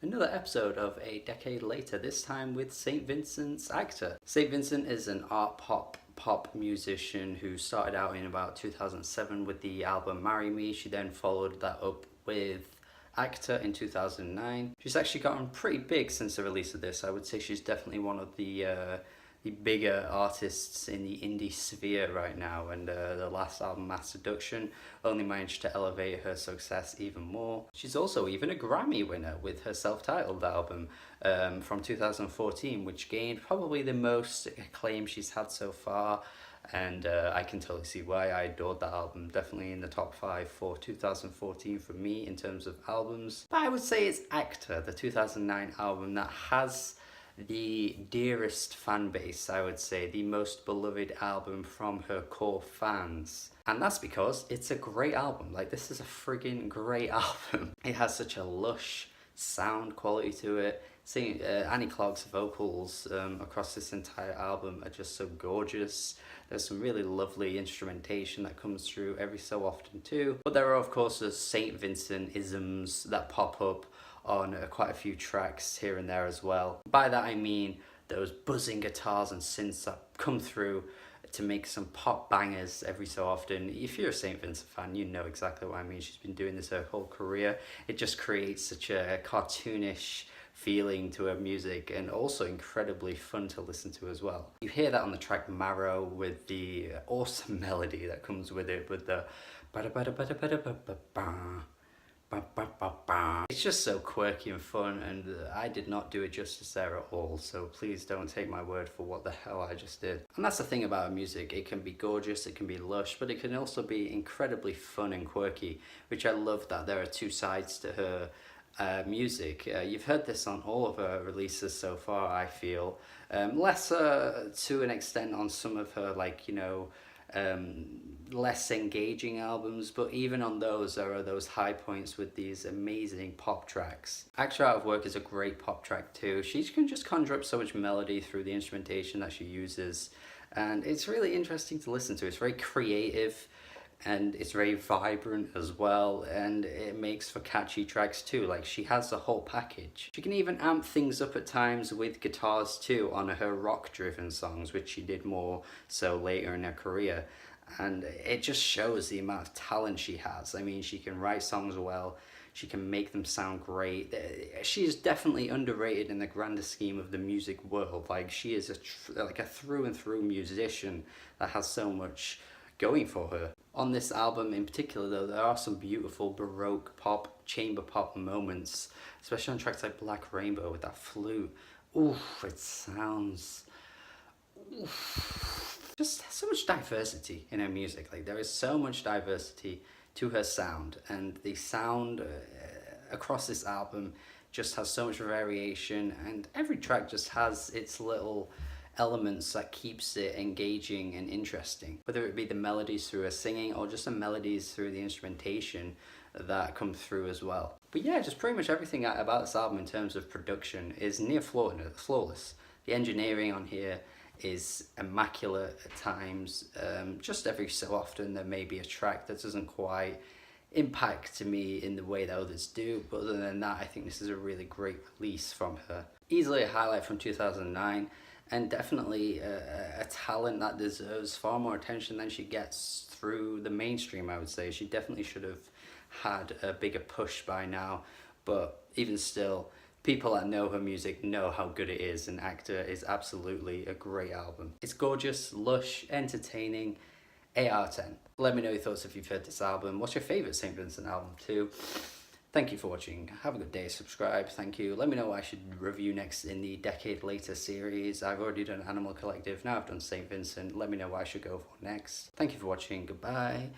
Another episode of A Decade Later, this time with St. Vincent's Actor. St. Vincent is an art pop musician who started out in about 2007 with the album Marry Me. She then followed that up with Actor in 2009. She's actually gotten pretty big since the release of this. I would say she's definitely one of the bigger artists in the indie sphere right now, and the last album, Mass Seduction, only managed to elevate her success even more. She's also even a Grammy winner with her self-titled album from 2014, which gained probably the most acclaim she's had so far, and I can totally see why. I adored that album, definitely in the top 5 for 2014 for me in terms of albums. But I would say it's Actor, the 2009 album, that has the dearest fan base, I would say, the most beloved album from her core fans. And that's because it's a great album. Like, this is a friggin' great album. It has such a lush sound quality to it. Singing Annie Clark's vocals across this entire album are just so gorgeous. There's some really lovely instrumentation that comes through every so often too. But there are of course the St. Vincent isms that pop up on quite a few tracks here and there as well. By that I mean those buzzing guitars and synths that come through to make some pop bangers every so often. If you're a St. Vincent fan, you know exactly what I mean. She's been doing this her whole career. It just creates such a cartoonish feeling to her music, and also incredibly fun to listen to as well. You hear that on the track Marrow with the awesome melody that comes with it, with the it's just so quirky and fun, and I did not do it justice there at all, so please don't take my word for what the hell I just did. And that's the thing about her music. It can be gorgeous, it can be lush, but it can also be incredibly fun and quirky, which I love that there are two sides to her music. You've heard this on all of her releases so far, I feel. Less to an extent on some of her, like, you know, less engaging albums, but even on those there are those high points with these amazing pop tracks. Actor Out of Work is a great pop track too. She can just conjure up so much melody through the instrumentation that she uses, and it's really interesting to listen to. It's very creative and it's very vibrant as well, and it makes for catchy tracks too. Like, she has the whole package. She can even amp things up at times with guitars too on her rock driven songs, which she did more so later in her career, and it just shows the amount of talent she has. I mean, she can write songs well, she can make them sound great. She is definitely underrated in the grander scheme of the music world. Like, she is like a through and through musician that has so much going for her. On this album in particular though, there are some beautiful baroque pop, chamber pop moments, especially on tracks like Black Rainbow with that flute. Oof, it sounds... Oof. Just so much diversity in her music. Like, there is so much diversity to her sound, and the sound across this album just has so much variation, and every track just has its little elements that keeps it engaging and interesting, whether it be the melodies through her singing or just the melodies through the instrumentation that come through as well. But yeah, just pretty much everything about this album in terms of production is near flawless. The engineering on here is immaculate at times. Just every so often there may be a track that doesn't quite impact me in the way that others do, but other than that, I think this is a really great release from her. Easily a highlight from 2009, and definitely a talent that deserves far more attention than she gets through the mainstream, I would say. She definitely should have had a bigger push by now, but even still, people that know her music know how good it is, and Actor is absolutely a great album. It's gorgeous, lush, entertaining, 8 out of 10. Let me know your thoughts if you've heard this album. What's your favourite St. Vincent album too? Thank you for watching. Have a good day. Subscribe. Thank you. Let me know what I should review next in the Decade Later series. I've already done Animal Collective. Now I've done St. Vincent. Let me know what I should go for next. Thank you for watching. Goodbye.